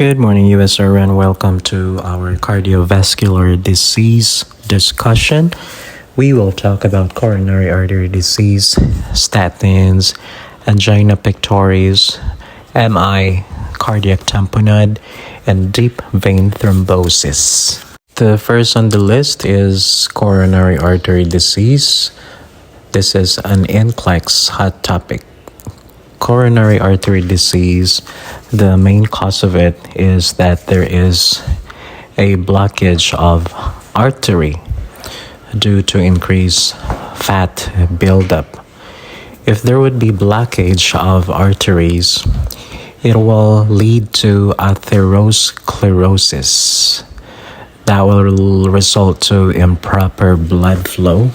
Good morning, USR, and welcome to our cardiovascular disease discussion. We will talk about coronary artery disease, statins, angina pectoris, MI, cardiac tamponade, and deep vein thrombosis. The first on the list is coronary artery disease. This is an NCLEX hot topic. Coronary artery disease, the main cause of it is that there is a blockage of artery due to increased fat buildup. If there would be blockage of arteries, it will lead to atherosclerosis. That will result to improper blood flow.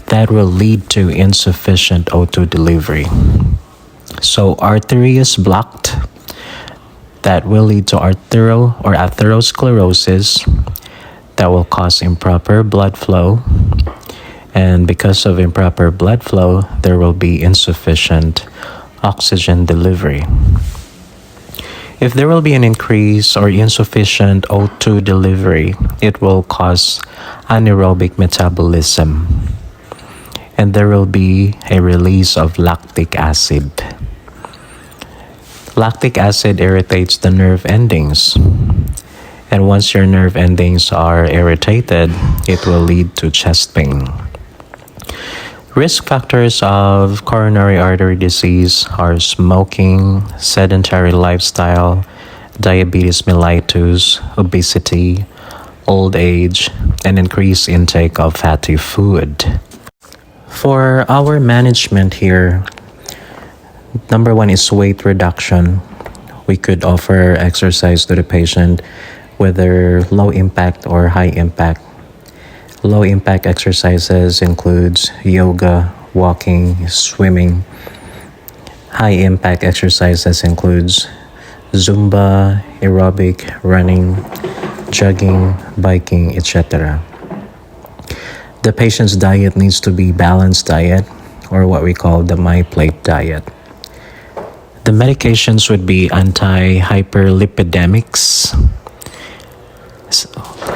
That will lead to insufficient O2 delivery. So artery is blocked. That will lead to atherosclerosis. That will cause improper blood flow. And because of improper blood flow, there will be insufficient oxygen delivery. If there will be an increase or insufficient O2 delivery, it will cause anaerobic metabolism. And there will be a release of lactic acid. Lactic acid irritates the nerve endings. And once your nerve endings are irritated, it will lead to chest pain. Risk factors of coronary artery disease are smoking, sedentary lifestyle, diabetes mellitus, obesity, old age, and increased intake of fatty food. For our management here, number one is weight reduction. We could offer exercise to the patient, whether low impact or high impact. Low impact exercises includes yoga, walking, swimming. High impact exercises includes Zumba, aerobic, running, jogging, biking, etc. The patient's diet needs to be balanced diet, or what we call the My Plate diet. The medications would be anti-hyperlipidemics.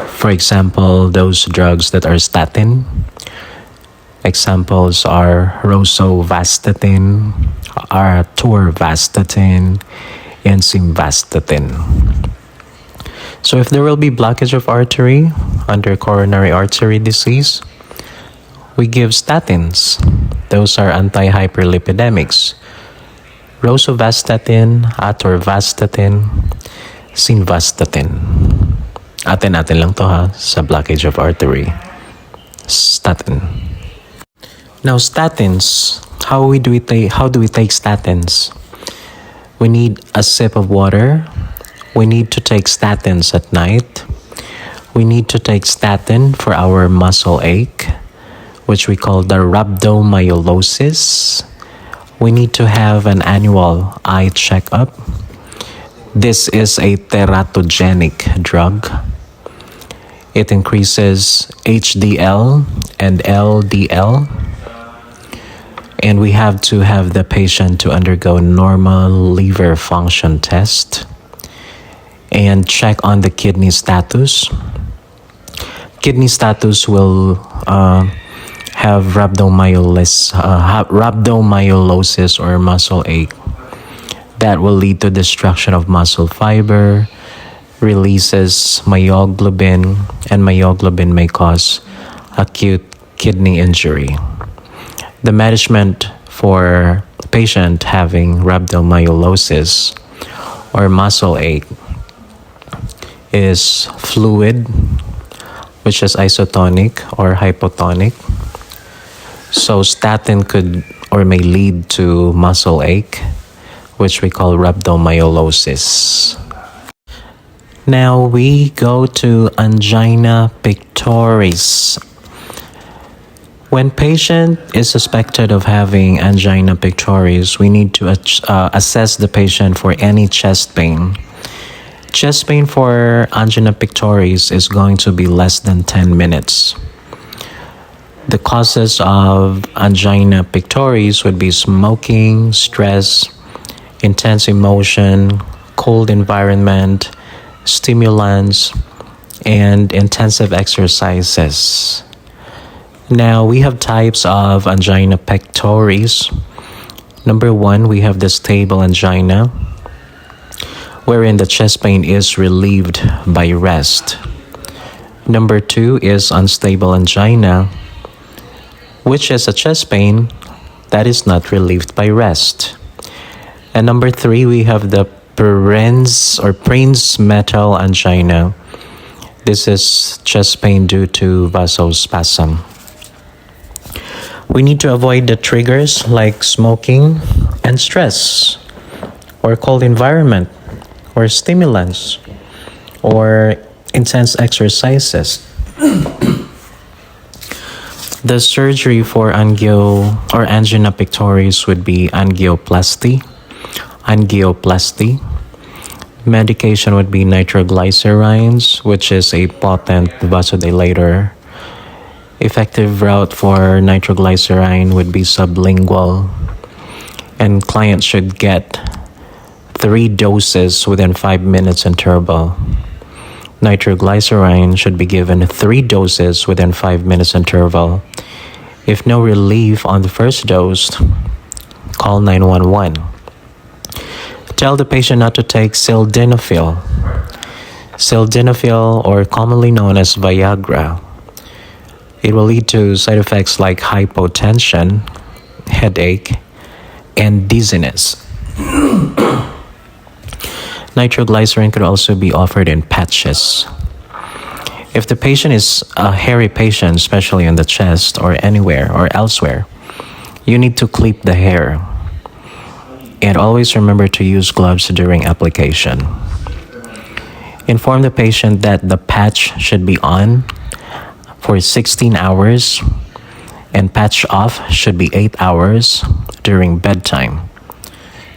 For example, those drugs that are statin. Examples are rosuvastatin, atorvastatin, and simvastatin. So if there will be blockage of artery under coronary artery disease, we give statins. Those are anti-hyperlipidemics. Rosuvastatin, atorvastatin, simvastatin. Atin-atin lang to sa blockage of artery. Statin. Now statins, how do we take statins? We need a sip of water. We need to take statins at night. We need to take statin for our muscle ache, which we call the rhabdomyolysis. We need to have an annual eye checkup. This is a teratogenic drug. It increases HDL and LDL. And we have to have the patient to undergo normal liver function test and check on the kidney status. Kidney status will have rhabdomyolysis or muscle ache. That will lead to destruction of muscle fiber, releases myoglobin, and myoglobin may cause acute kidney injury. The management for patient having rhabdomyolysis or muscle ache is fluid, which is isotonic or hypotonic. So statin could or may lead to muscle ache, which we call rhabdomyolysis. Now we go to angina pectoris. When patient is suspected of having angina pectoris, we need to assess the patient for any chest pain. Chest pain for angina pectoris is going to be less than 10 minutes. The causes of angina pectoris would be smoking, stress, intense emotion, cold environment, stimulants, and intensive exercises. Now, we have types of angina pectoris. Number one, we have the stable angina, wherein the chest pain is relieved by rest. Number two is unstable angina, which is a chest pain that is not relieved by rest. And number three, we have the Prince metal angina. This is chest pain due to vasospasm. We need to avoid the triggers like smoking and stress, or cold environment, or stimulants, or intense exercises. The surgery for angina pectoris would be angioplasty. Medication would be nitroglycerines, which is a potent vasodilator. Effective route for nitroglycerine would be sublingual, and clients should get 3 doses within 5 minutes interval. Nitroglycerine should be given 3 doses within 5 minutes interval. If no relief on the first dose, call 911. Tell the patient not to take sildenafil. Sildenafil, or commonly known as Viagra. It will lead to side effects like hypotension, headache, and dizziness. Nitroglycerin could also be offered in patches. If the patient is a hairy patient, especially in the chest or anywhere or elsewhere, you need to clip the hair. And always remember to use gloves during application. Inform the patient that the patch should be on for 16 hours and patch off should be 8 hours during bedtime.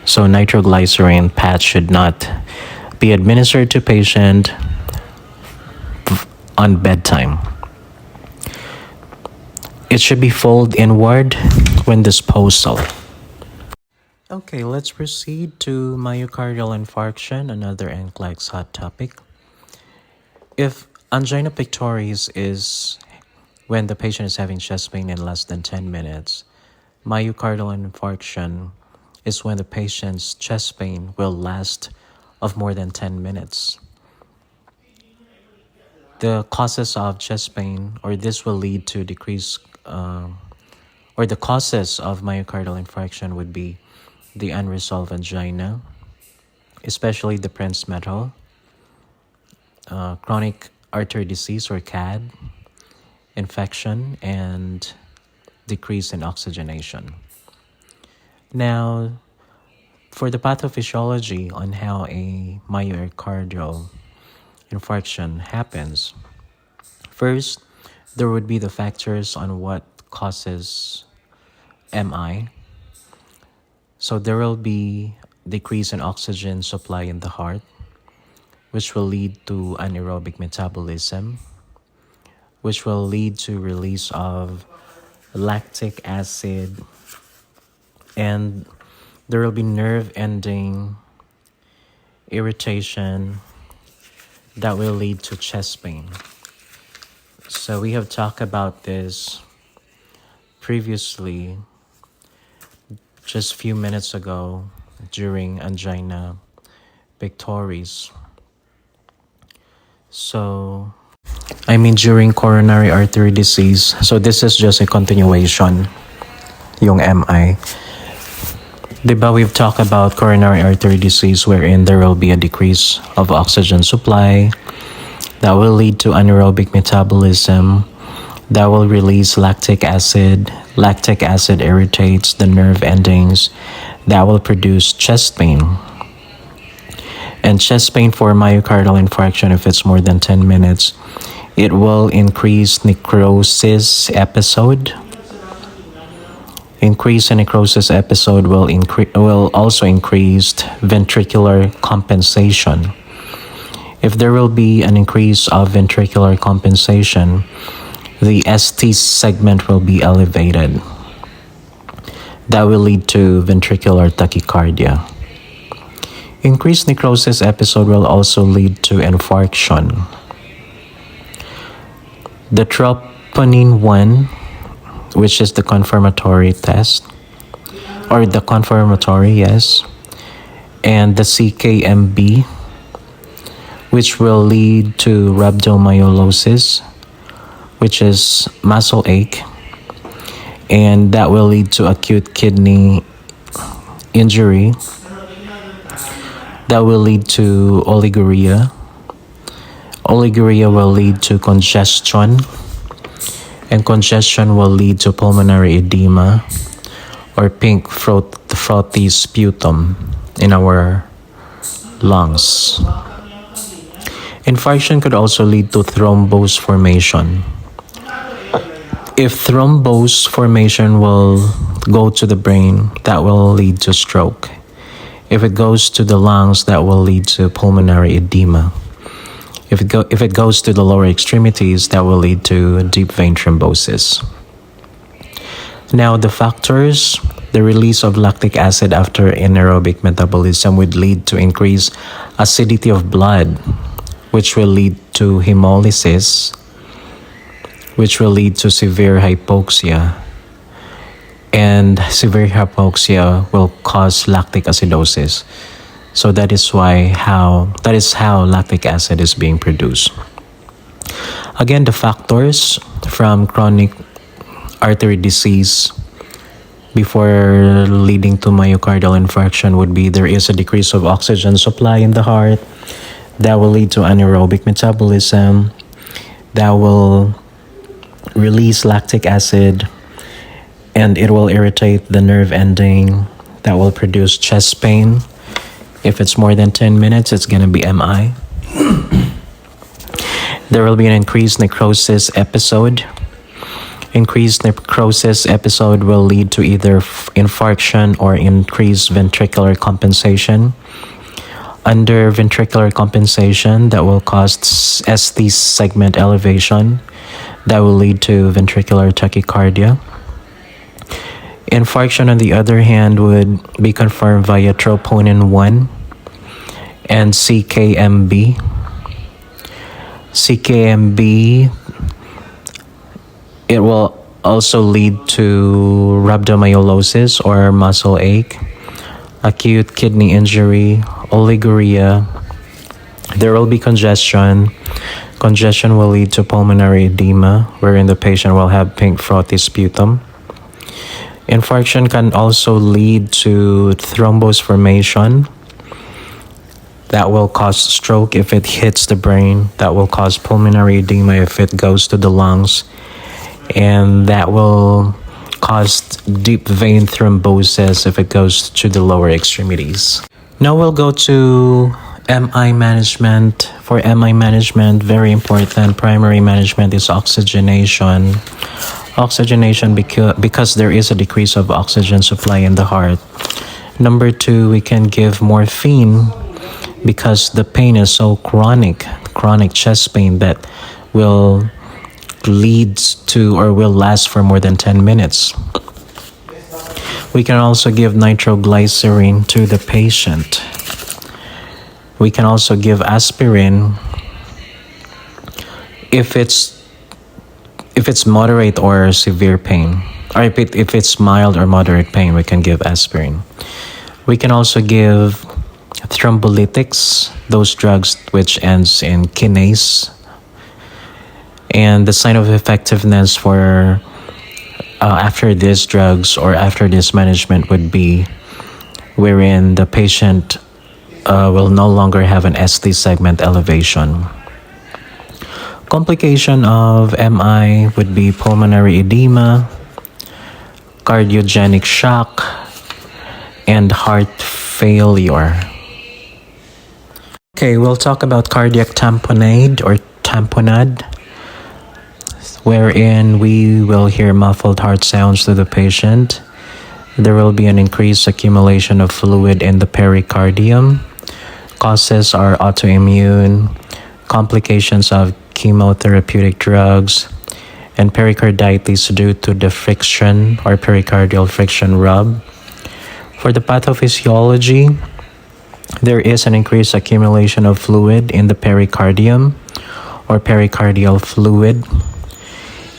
So nitroglycerin patch should not be administered to patient on bedtime. It should be folded inward when disposal. Okay, let's proceed to myocardial infarction, another NCLEX hot topic. If angina pectoris is when the patient is having chest pain in less than 10 minutes, myocardial infarction is when the patient's chest pain will last of more than 10 minutes. The causes of chest pain, or this will lead to decrease, or the causes of myocardial infarction would be the unresolved angina, especially the Prince metal, chronic artery disease or CAD, infection, and decrease in oxygenation. Now, for the pathophysiology on how a myocardial infarction happens, first, there would be the factors on what causes MI. So there will be decrease in oxygen supply in the heart, which will lead to anaerobic metabolism, which will lead to release of lactic acid, and there will be nerve ending irritation that will lead to chest pain. So we have talked about this previously, just a few minutes ago, during angina pectoris. During coronary artery disease. So this is just a continuation, yung MI. Diba we've talked about coronary artery disease wherein there will be a decrease of oxygen supply that will lead to anaerobic metabolism, that will release lactic acid. Lactic acid irritates the nerve endings that will produce chest pain. And chest pain for myocardial infarction, if it's more than 10 minutes, it will increase necrosis episode. Increase in necrosis episode will also increase ventricular compensation. If there will be an increase of ventricular compensation, the ST segment will be elevated. That will lead to ventricular tachycardia. Increased necrosis episode will also lead to infarction. The troponin 1, which is the confirmatory test, or the confirmatory, yes, and the CKMB, which will lead to rhabdomyolysis, which is muscle ache, and that will lead to acute kidney injury. That will lead to oliguria. Oliguria will lead to congestion, and congestion will lead to pulmonary edema or pink frothy sputum in our lungs. Infarction could also lead to thrombose formation. If thrombose formation will go to the brain, that will lead to stroke. If it goes to the lungs, that will lead to pulmonary edema. If it goes to the lower extremities, that will lead to deep vein thrombosis. Now, the factors, the release of lactic acid after anaerobic metabolism would lead to increased acidity of blood, which will lead to hemolysis, which will lead to severe hypoxia. And severe hypoxia will cause lactic acidosis. So that is how lactic acid is being produced. Again, the factors from chronic artery disease before leading to myocardial infarction would be there is a decrease of oxygen supply in the heart. That will lead to anaerobic metabolism. That will release lactic acid, and it will irritate the nerve ending. That will produce chest pain. If it's more than 10 minutes, it's going to be MI. There will be an increased necrosis episode. Increased necrosis episode will lead to either infarction or increased ventricular compensation. Under ventricular compensation, that will cause ST segment elevation. That will lead to ventricular tachycardia. Infarction, on the other hand, would be confirmed via troponin 1 and CKMB. CKMB, it will also lead to rhabdomyolysis or muscle ache, acute kidney injury, oliguria. There will be congestion. Congestion will lead to pulmonary edema, wherein the patient will have pink frothy sputum. Infarction can also lead to thrombose formation. That will cause stroke if it hits the brain. That will cause pulmonary edema if it goes to the lungs. And that will cause deep vein thrombosis if it goes to the lower extremities. Now we'll go to MI management. For MI management, very important primary management is oxygenation. Oxygenation because there is a decrease of oxygen supply in the heart. Number 2, we can give morphine because the pain is so chronic chest pain that will lead to or will last for more than 10 minutes. We can also give nitroglycerin to the patient. We can also give aspirin if it's moderate or severe pain. Or if it's mild or moderate pain, we can give aspirin. We can also give thrombolytics, those drugs which ends in kinase. And the sign of effectiveness for after these drugs or after this management would be wherein the patient will no longer have an ST segment elevation. Complication of MI would be pulmonary edema, cardiogenic shock, and heart failure. Okay, we'll talk about cardiac tamponade or tamponade, wherein we will hear muffled heart sounds to the patient. There will be an increased accumulation of fluid in the pericardium. Causes are autoimmune, complications of chemotherapeutic drugs, and pericarditis due to the friction or pericardial friction rub. For the pathophysiology, there is an increased accumulation of fluid in the pericardium or pericardial fluid.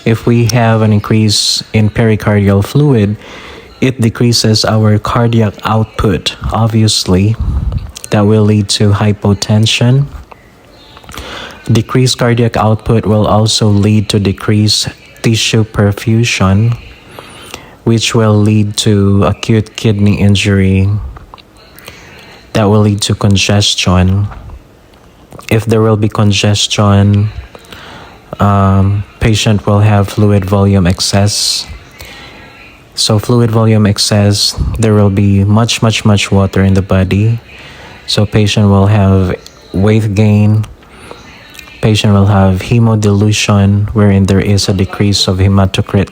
If we have an increase in pericardial fluid, it decreases our cardiac output. Obviously, that will lead to hypotension. Decreased cardiac output will also lead to decreased tissue perfusion, which will lead to acute kidney injury. That will lead to congestion. If there will be congestion, patient will have fluid volume excess. So fluid volume excess, there will be much water in the body. So patient will have weight gain. Patient will have hemodilution, wherein there is a decrease of hematocrit.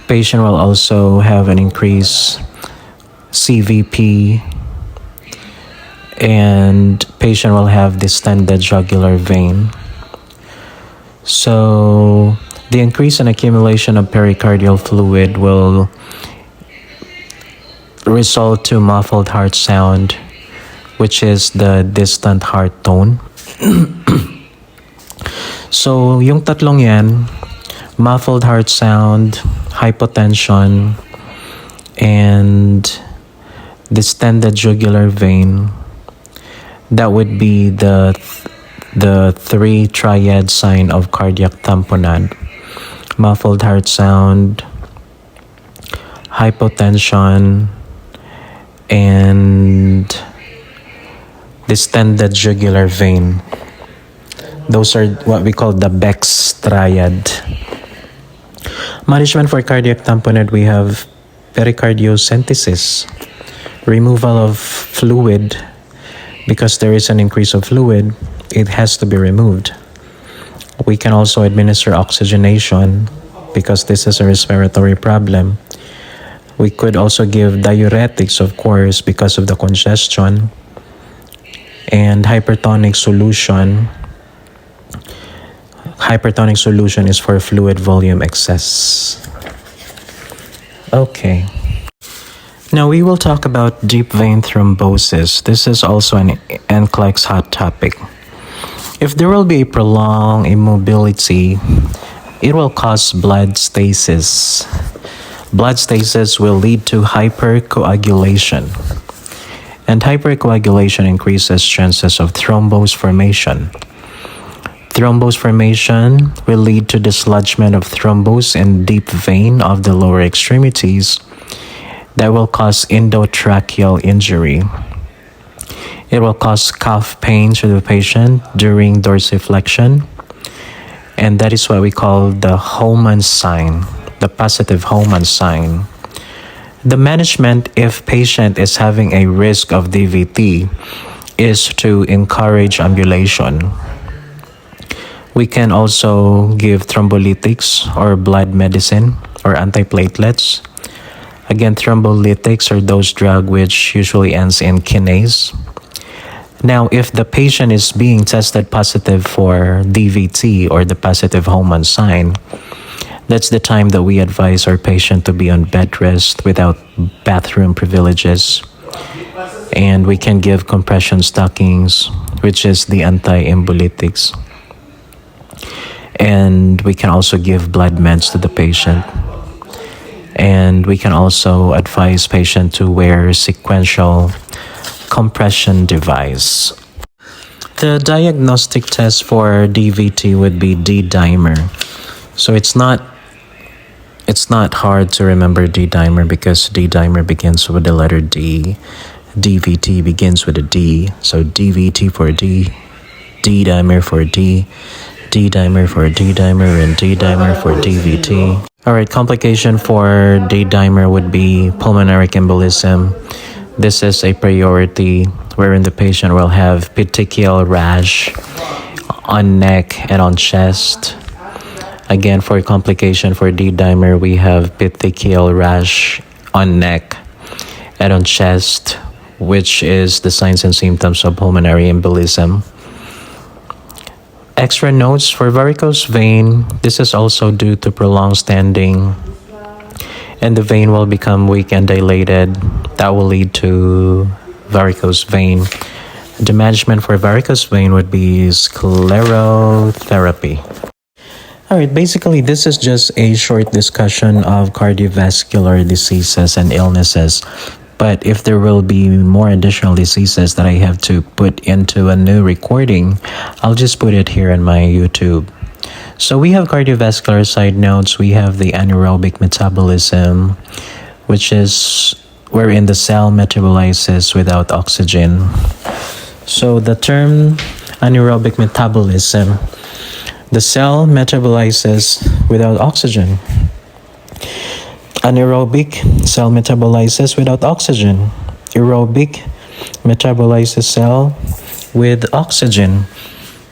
Patient will also have an increase CVP, and patient will have distended jugular vein. So the increase in accumulation of pericardial fluid will result to muffled heart sound, which is the distant heart tone. So yung tatlong yan, muffled heart sound, hypotension, and distended jugular vein, that would be the three triad sign of cardiac tamponade: muffled heart sound, hypotension, and distended jugular vein. Those are what we call the Beck's triad. Management for cardiac tamponade, we have pericardiocentesis, removal of fluid. Because there is an increase of fluid, it has to be removed. We can also administer oxygenation because this is a respiratory problem. We could also give diuretics, of course, because of the congestion, and hypertonic solution. Hypertonic solution is for fluid volume excess. Okay. Now we will talk about deep vein thrombosis. This is also an NCLEX hot topic. If there will be a prolonged immobility, it will cause blood stasis. Blood stasis will lead to hypercoagulation. And hypercoagulation increases chances of thrombose formation. Thrombose formation will lead to dislodgement of thrombus in deep vein of the lower extremities. That will cause endotracheal injury. It will cause cough pain to the patient during dorsiflexion. And that is what we call the Hohmann sign, the positive Hohmann sign. The management, if patient is having a risk of DVT, is to encourage ambulation. We can also give thrombolytics or blood medicine or antiplatelets. Again, thrombolytics are those drugs which usually ends in kinase. Now, if the patient is being tested positive for DVT or the positive Hohmann sign, that's the time that we advise our patient to be on bed rest without bathroom privileges. And we can give compression stockings, which is the anti-embolytics. And we can also give blood meds to the patient. And we can also advise patient to wear sequential compression device. The diagnostic test for DVT would be D-dimer. So it's not hard to remember D-dimer because D-dimer begins with the letter D. DVT begins with a D. So DVT for D, D-dimer for D, D-dimer for D-dimer, and D-dimer for DVT. Alright, complication for D-dimer would be pulmonary embolism. This is a priority wherein the patient will have petechial rash on neck and on chest. Again, for complication for D-dimer, we have petechial rash on neck and on chest, which is the signs and symptoms of pulmonary embolism. Extra notes for varicose vein, this is also due to prolonged standing, and the vein will become weak and dilated. That will lead to varicose vein. The management for varicose vein would be sclerotherapy. Alright, basically this is just a short discussion of cardiovascular diseases and illnesses. But if there will be more additional diseases that I have to put into a new recording, I'll just put it here in my YouTube. So we have cardiovascular side notes. We have the anaerobic metabolism, which is wherein the cell metabolizes without oxygen. So the term anaerobic metabolism, the cell metabolizes without oxygen. Anaerobic, cell metabolizes without oxygen. Aerobic, metabolizes cell with oxygen.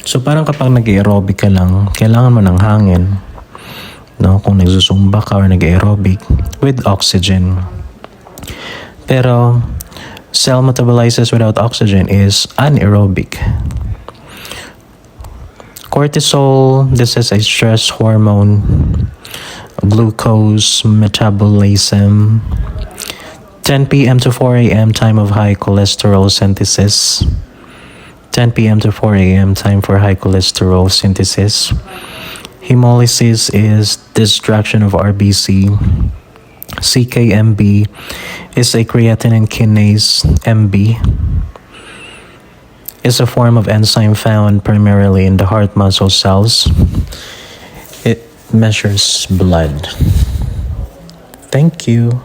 So parang kapag nag-aerobic ka lang, kailangan mo ng hangin. No? Kung nagsusumba ka or nag-aerobic with oxygen. Pero cell metabolizes without oxygen is anaerobic. Cortisol, this is a stress hormone. Glucose metabolism. 10 p.m. to 4 a.m. time of high cholesterol synthesis. 10 p.m. to 4 a.m. time for high cholesterol synthesis. Hemolysis is destruction of RBC. CKMB is a creatinine kinase MB. Is a form of enzyme found primarily in the heart muscle cells. It measures blood. Thank you.